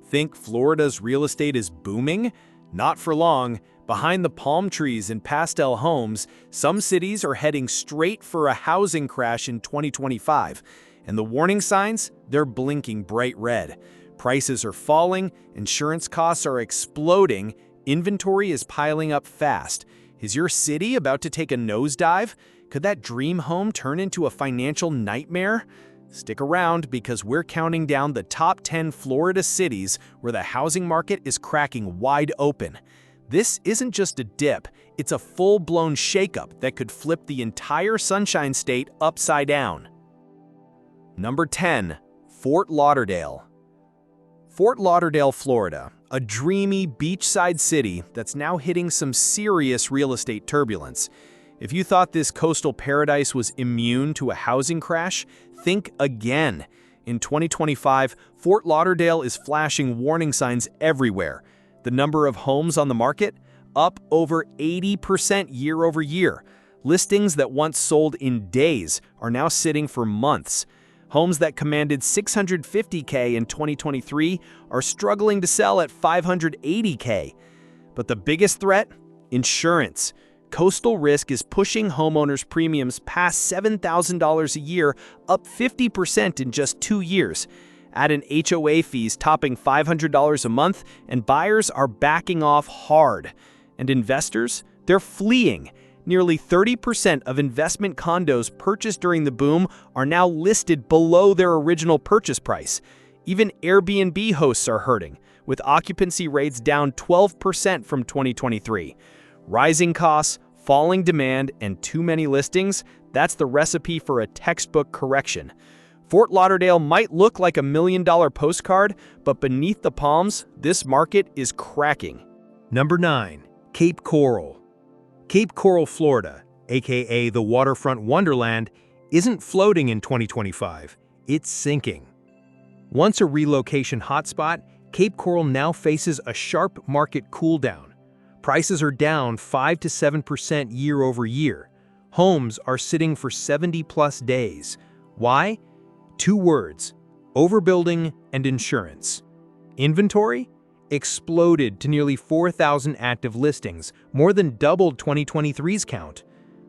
Think Florida's real estate is booming? Not for long. Behind the palm trees and pastel homes, some cities are heading straight for a housing crash in 2025. And the warning signs? They're blinking bright red. Prices are falling, insurance costs are exploding, inventory is piling up fast. Is your city about to take a nosedive? Could that dream home turn into a financial nightmare? Stick around because we're counting down the top 10 Florida cities where the housing market is cracking wide open. This isn't just a dip, it's a full-blown shakeup that could flip the entire Sunshine State upside down. Number 10. Fort Lauderdale. Fort Lauderdale, Florida, a dreamy beachside city that's now hitting some serious real estate turbulence. If you thought this coastal paradise was immune to a housing crash, think again. In 2025, Fort Lauderdale is flashing warning signs everywhere. The number of homes on the market? Up over 80% year over year. Listings that once sold in days are now sitting for months. Homes that commanded $650K in 2023 are struggling to sell at $580K. But the biggest threat? Insurance. Coastal risk is pushing homeowners' premiums past $7,000 a year, up 50% in just 2 years. Add in HOA fees topping $500 a month, and buyers are backing off hard. And investors? They're fleeing. Nearly 30% of investment condos purchased during the boom are now listed below their original purchase price. Even Airbnb hosts are hurting, with occupancy rates down 12% from 2023. Rising costs, falling demand, and too many listings, that's the recipe for a textbook correction. Fort Lauderdale might look like $1 million postcard, but beneath the palms, this market is cracking. Number 9. Cape Coral. Cape Coral, Florida, aka the waterfront wonderland, isn't floating in 2025, it's sinking. Once a relocation hotspot, Cape Coral now faces a sharp market cooldown. Prices are down 5 to 7% year over year. Homes are sitting for 70-plus days. Why? 2 words: overbuilding and insurance. Inventory? Exploded to nearly 4,000 active listings, more than doubled 2023's count.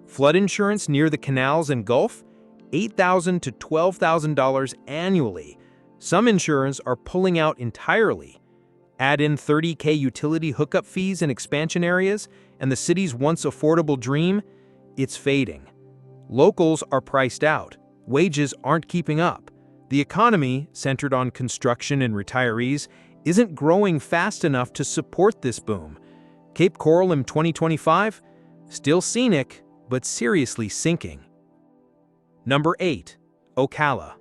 Flood insurance near the canals and Gulf? $8,000 to $12,000 annually. Some insurers are pulling out entirely. Add in $30K utility hookup fees in expansion areas, and the city's once affordable dream? It's fading. Locals are priced out. Wages aren't keeping up. The economy, centered on construction and retirees, isn't growing fast enough to support this boom. Cape Coral in 2025? Still scenic, but seriously sinking. Number 8. Ocala.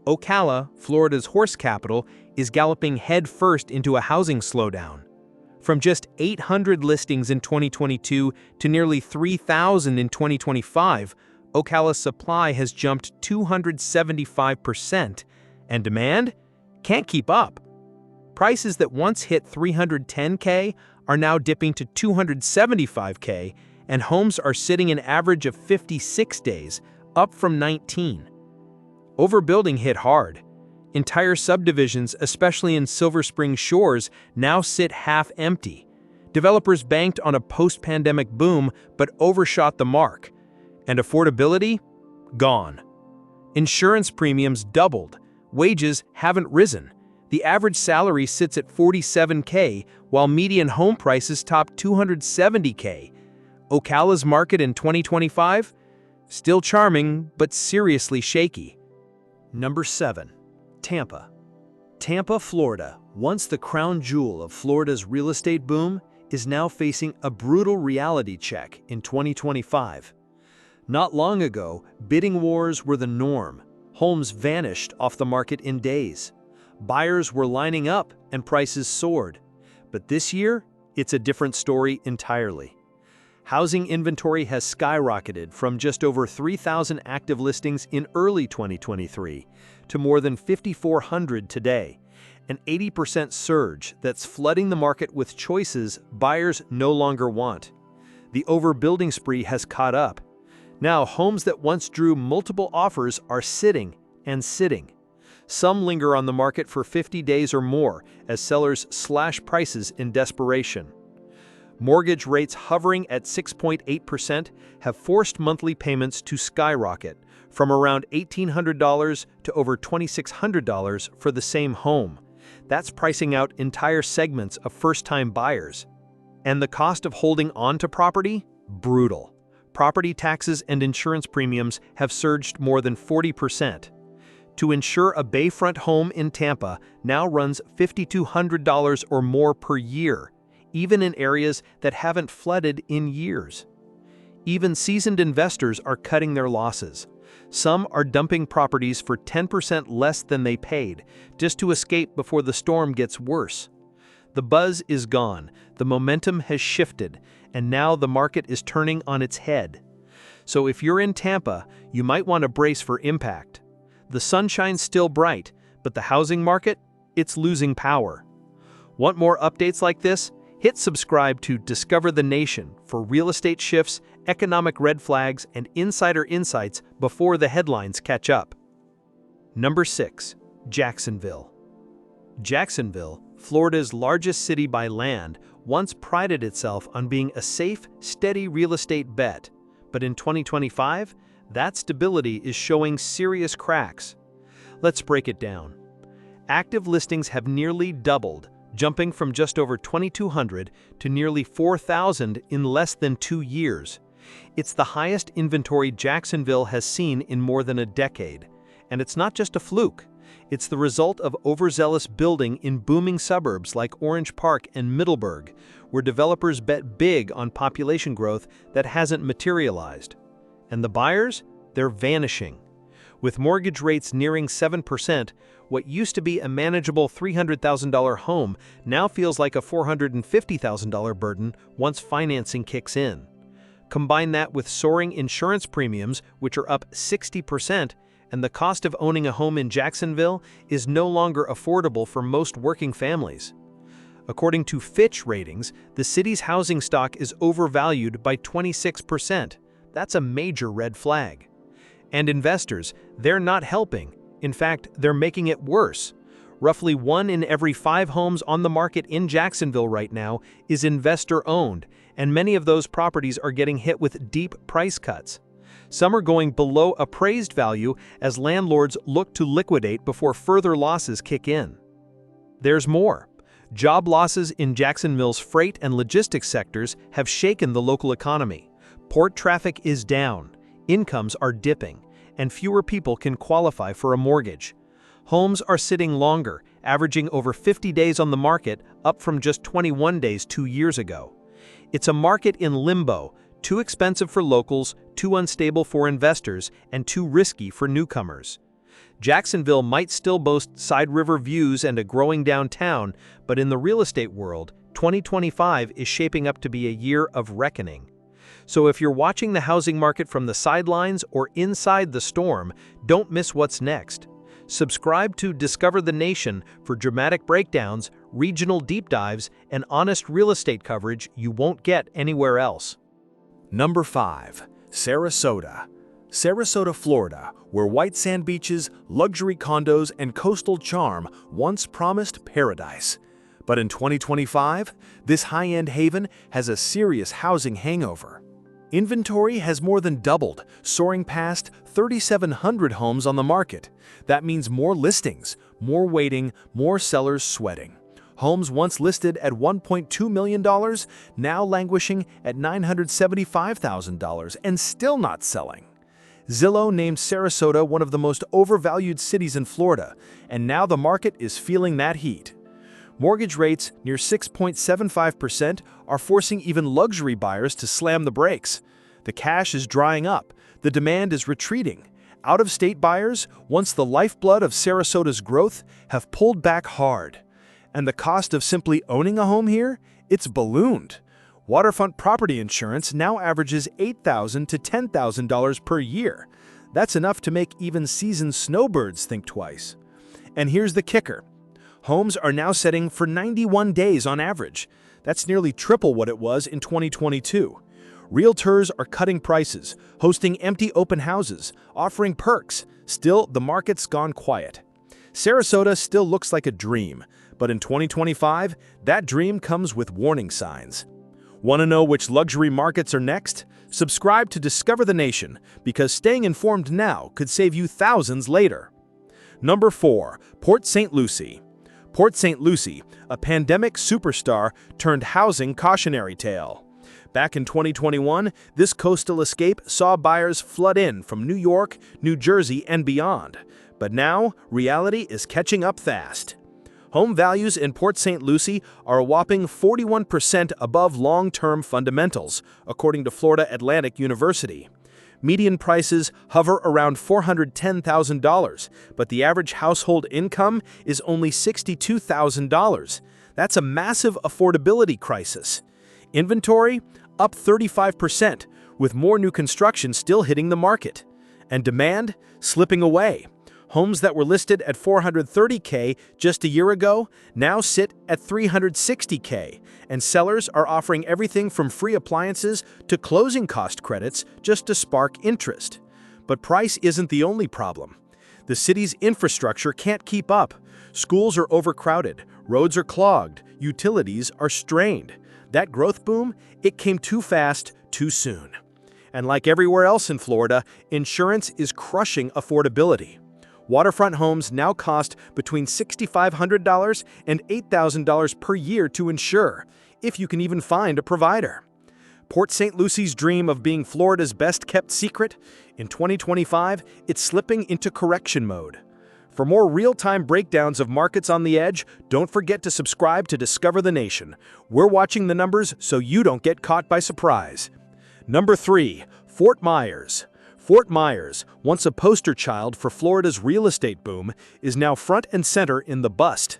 Ocala, Florida's horse capital, is galloping headfirst into a housing slowdown. From just 800 listings in 2022 to nearly 3,000 in 2025, Ocala's supply has jumped 275%, and demand can't keep up. Prices that once hit $310K are now dipping to $275K, and homes are sitting an average of 56 days, up from 19. Overbuilding hit hard. Entire subdivisions, especially in Silver Spring Shores, now sit half empty. Developers banked on a post-pandemic boom but overshot the mark. And affordability? Gone. Insurance premiums doubled. Wages haven't risen. The average salary sits at $47K, while median home prices top $270K. Ocala's market in 2025? Still charming, but seriously shaky. Number 7. Tampa. Tampa, Florida, once the crown jewel of Florida's real estate boom, is now facing a brutal reality check in 2025. Not long ago, bidding wars were the norm. Homes vanished off the market in days. Buyers were lining up and prices soared. But this year, it's a different story entirely. Housing inventory has skyrocketed from just over 3,000 active listings in early 2023 to more than 5,400 today, an 80% surge that's flooding the market with choices buyers no longer want. The overbuilding spree has caught up. Now, homes that once drew multiple offers are sitting and sitting. Some linger on the market for 50 days or more as sellers slash prices in desperation. Mortgage rates hovering at 6.8% have forced monthly payments to skyrocket, from around $1,800 to over $2,600 for the same home. That's pricing out entire segments of first-time buyers. And the cost of holding on to property? Brutal. Property taxes and insurance premiums have surged more than 40%. To insure a bayfront home in Tampa now runs $5,200 or more per year, even in areas that haven't flooded in years. Even seasoned investors are cutting their losses. Some are dumping properties for 10% less than they paid, just to escape before the storm gets worse. The buzz is gone, the momentum has shifted, and now the market is turning on its head. So if you're in Tampa, you might want to brace for impact. The sunshine's still bright, but the housing market, it's losing power. Want more updates like this? Hit subscribe to Discover the Nation for real estate shifts, economic red flags, and insider insights before the headlines catch up. Number 6. Jacksonville. Jacksonville, Florida's largest city by land, once prided itself on being a safe, steady real estate bet. But in 2025, that stability is showing serious cracks. Let's break it down. Active listings have nearly doubled, jumping from just over 2,200 to nearly 4,000 in less than 2 years. It's the highest inventory Jacksonville has seen in more than a decade. And it's not just a fluke. It's the result of overzealous building in booming suburbs like Orange Park and Middleburg, where developers bet big on population growth that hasn't materialized. And the buyers? They're vanishing. With mortgage rates nearing 7%, what used to be a manageable $300,000 home now feels like a $450,000 burden once financing kicks in. Combine that with soaring insurance premiums, which are up 60%, and the cost of owning a home in Jacksonville is no longer affordable for most working families. According to Fitch ratings, the city's housing stock is overvalued by 26%. That's a major red flag. And investors, they're not helping. In fact, they're making it worse. Roughly 1 in every 5 homes on the market in Jacksonville right now is investor-owned, and many of those properties are getting hit with deep price cuts. Some are going below appraised value as landlords look to liquidate before further losses kick in. There's more. Job losses in Jacksonville's freight and logistics sectors have shaken the local economy. Port traffic is down, incomes are dipping, and fewer people can qualify for a mortgage. Homes are sitting longer, averaging over 50 days on the market, up from just 21 days 2 years ago. It's a market in limbo, too expensive for locals, too unstable for investors, and too risky for newcomers. Jacksonville might still boast side river views and a growing downtown, but in the real estate world, 2025 is shaping up to be a year of reckoning. So if you're watching the housing market from the sidelines or inside the storm, don't miss what's next. Subscribe to Discover the Nation for dramatic breakdowns, regional deep dives, and honest real estate coverage you won't get anywhere else. Number 5. Sarasota. Sarasota, Florida, where white sand beaches, luxury condos, and coastal charm once promised paradise. But in 2025, this high-end haven has a serious housing hangover. Inventory has more than doubled, soaring past 3,700 homes on the market. That means more listings, more waiting, more sellers sweating. Homes once listed at $1.2 million, now languishing at $975,000 and still not selling. Zillow named Sarasota one of the most overvalued cities in Florida, and now the market is feeling that heat. Mortgage rates near 6.75% are forcing even luxury buyers to slam the brakes. The cash is drying up, the demand is retreating. Out-of-state buyers, once the lifeblood of Sarasota's growth, have pulled back hard. And the cost of simply owning a home here? It's ballooned. Waterfront property insurance now averages $8,000 to $10,000 per year. That's enough to make even seasoned snowbirds think twice. And here's the kicker. Homes are now setting for 91 days on average. That's nearly triple what it was in 2022. Realtors are cutting prices, hosting empty open houses, offering perks. Still, the market's gone quiet. Sarasota still looks like a dream, but in 2025, that dream comes with warning signs. Want to know which luxury markets are next? Subscribe to Discover the Nation, because staying informed now could save you thousands later. Number 4. Port St Lucie. Port St Lucie, a pandemic superstar turned housing cautionary tale. Back in 2021, this coastal escape saw buyers flood in from New York, New Jersey, and beyond. But now, reality is catching up fast. Home values in Port St Lucie are a whopping 41% above long-term fundamentals, according to Florida Atlantic University. Median prices hover around $410,000, but the average household income is only $62,000. That's a massive affordability crisis. Inventory up 35%, with more new construction still hitting the market. And demand slipping away. Homes that were listed at $430K just a year ago now sit at $360K, and sellers are offering everything from free appliances to closing cost credits just to spark interest. But price isn't the only problem. The city's infrastructure can't keep up. Schools are overcrowded, roads are clogged, utilities are strained. That growth boom, it came too fast, too soon. And like everywhere else in Florida, insurance is crushing affordability. Waterfront homes now cost between $6,500 and $8,000 per year to insure, if you can even find a provider. Port St Lucie's dream of being Florida's best-kept secret? In 2025, it's slipping into correction mode. For more real-time breakdowns of markets on the edge, don't forget to subscribe to Discover the Nation. We're watching the numbers so you don't get caught by surprise. Number 3. Fort Myers. Fort Myers, once a poster child for Florida's real estate boom, is now front and center in the bust.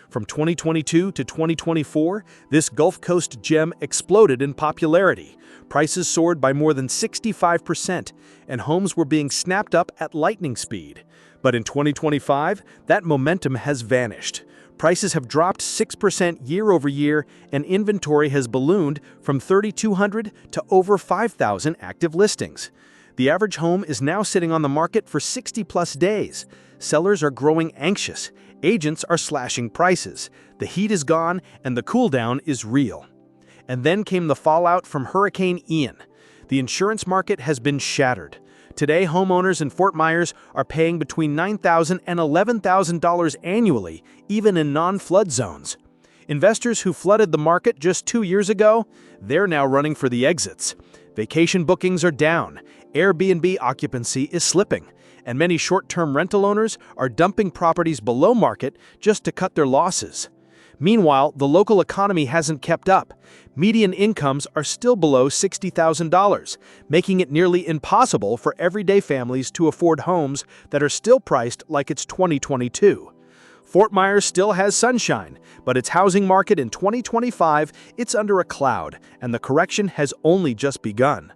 From 2022 to 2024, this Gulf Coast gem exploded in popularity. Prices soared by more than 65%, and homes were being snapped up at lightning speed. But in 2025, that momentum has vanished. Prices have dropped 6% year over year, and inventory has ballooned from 3,200 to over 5,000 active listings. The average home is now sitting on the market for 60-plus days. Sellers are growing anxious. Agents are slashing prices. The heat is gone, and the cool-down is real. And then came the fallout from Hurricane Ian. The insurance market has been shattered. Today, homeowners in Fort Myers are paying between $9,000 and $11,000 annually, even in non-flood zones. Investors who flooded the market just 2 years ago, they're now running for the exits. Vacation bookings are down, Airbnb occupancy is slipping, and many short-term rental owners are dumping properties below market just to cut their losses. Meanwhile, the local economy hasn't kept up. Median incomes are still below $60,000, making it nearly impossible for everyday families to afford homes that are still priced like it's 2022. Fort Myers still has sunshine, but its housing market in 2025, it's under a cloud, and the correction has only just begun.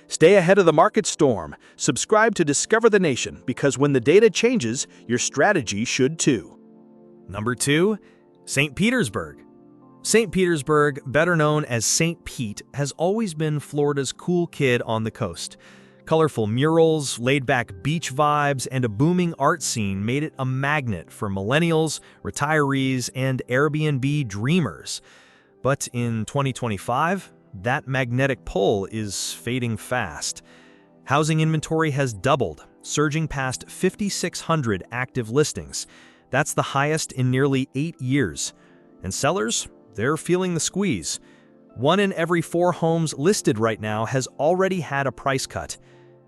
Stay ahead of the market storm. Subscribe to Discover the Nation, because when the data changes, your strategy should too. Number 2. St. Petersburg. St. Petersburg, better known as St. Pete, has always been Florida's cool kid on the coast. Colorful murals, laid-back beach vibes, and a booming art scene made it a magnet for millennials, retirees, and Airbnb dreamers. But in 2025, that magnetic pull is fading fast. Housing inventory has doubled, surging past 5,600 active listings. That's the highest in nearly 8 years. And sellers, they're feeling the squeeze. 1 in every 4 homes listed right now has already had a price cut.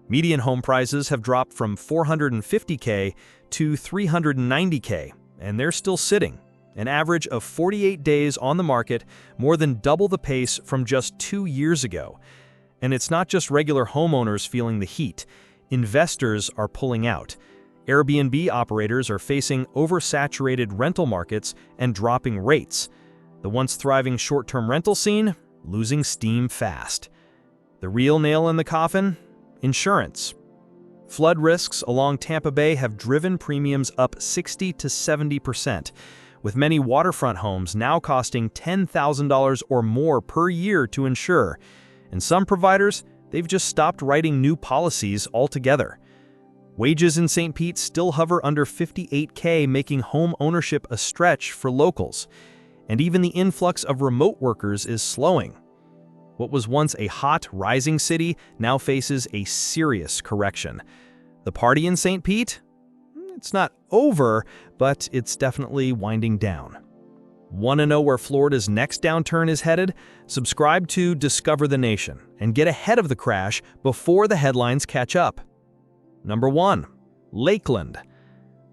Median home prices have dropped from $450K to $390K, and they're still sitting. An average of 48 days on the market, more than double the pace from just 2 years ago. And it's not just regular homeowners feeling the heat. Investors are pulling out. Airbnb operators are facing oversaturated rental markets and dropping rates. The once thriving short-term rental scene, losing steam fast. The real nail in the coffin? Insurance. Flood risks along Tampa Bay have driven premiums up 60 to 70%, with many waterfront homes now costing $10,000 or more per year to insure. And some providers, they've just stopped writing new policies altogether. Wages in St. Pete still hover under $58K, making home ownership a stretch for locals. And even the influx of remote workers is slowing. What was once a hot, rising city now faces a serious correction. The party in St. Pete? It's not over, but it's definitely winding down. Want to know where Florida's next downturn is headed? Subscribe to Discover the Nation and get ahead of the crash before the headlines catch up. Number 1. Lakeland.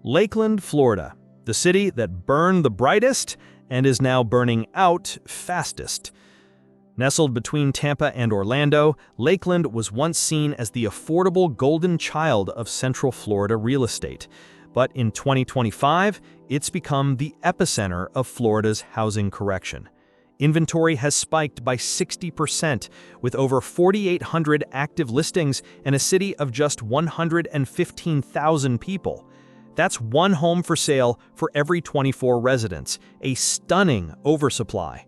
Lakeland, Florida, the city that burned the brightest and is now burning out fastest. Nestled between Tampa and Orlando, Lakeland was once seen as the affordable golden child of Central Florida real estate. But in 2025, it's become the epicenter of Florida's housing correction. Inventory has spiked by 60%, with over 4,800 active listings and a city of just 115,000 people. That's one home for sale for every 24 residents, a stunning oversupply.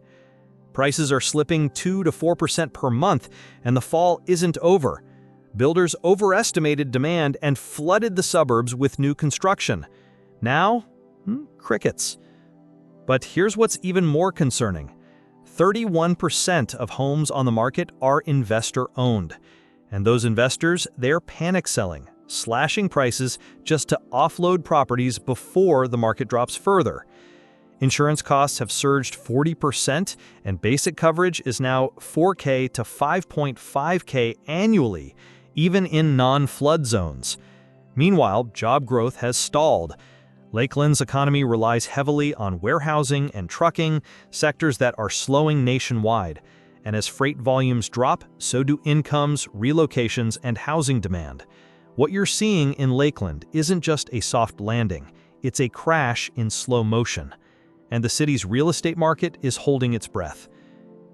Prices are slipping 2 to 4% per month, and the fall isn't over. Builders overestimated demand and flooded the suburbs with new construction. Now, crickets. But here's what's even more concerning. 31% of homes on the market are investor-owned. And those investors, they're panic selling, slashing prices just to offload properties before the market drops further. Insurance costs have surged 40%, and basic coverage is now $4K to $5.5K annually, even in non-flood zones. Meanwhile, job growth has stalled. Lakeland's economy relies heavily on warehousing and trucking, sectors that are slowing nationwide. And as freight volumes drop, so do incomes, relocations, and housing demand. What you're seeing in Lakeland isn't just a soft landing, it's a crash in slow motion. And the city's real estate market is holding its breath.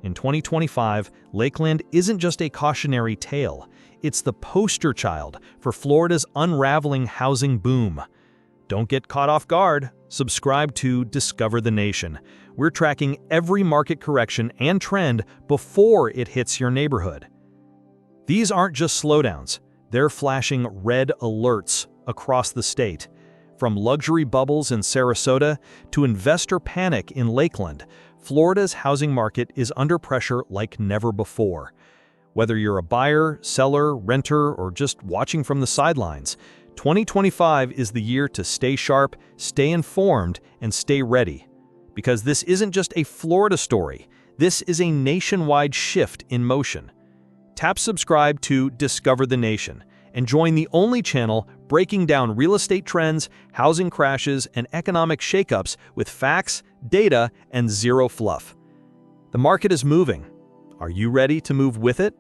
In 2025, Lakeland isn't just a cautionary tale, it's the poster child for Florida's unraveling housing boom. Don't get caught off guard. Subscribe to Discover the Nation. We're tracking every market correction and trend before it hits your neighborhood. These aren't just slowdowns, they're flashing red alerts across the state. From luxury bubbles in Sarasota to investor panic in Lakeland, Florida's housing market is under pressure like never before. Whether you're a buyer, seller, renter, or just watching from the sidelines, 2025 is the year to stay sharp, stay informed, and stay ready. Because this isn't just a Florida story, this is a nationwide shift in motion. Tap subscribe to Discover the Nation and join the only channel breaking down real estate trends, housing crashes, and economic shakeups with facts, data, and zero fluff. The market is moving. Are you ready to move with it?